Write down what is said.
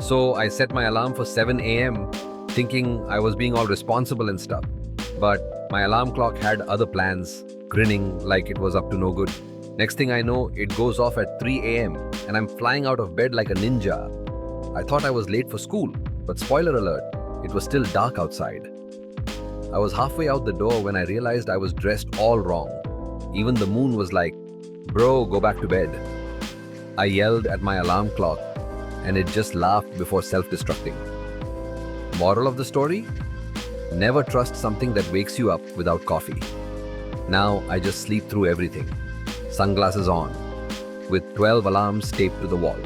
So I set my alarm for 7 a.m., thinking I was being all responsible and stuff. But my alarm clock had other plans, grinning like it was up to no good. Next thing I know, it goes off at 3 a.m., and I'm flying out of bed like a ninja. I thought I was late for school, but spoiler alert, it was still dark outside. I was halfway out the door when I realized I was dressed all wrong. Even the moon was like, "Bro, go back to bed." I yelled at my alarm clock, and it just laughed before self-destructing. Moral of the story? Never trust something that wakes you up without coffee. Now I just sleep through everything. Sunglasses on, with 12 alarms taped to the wall.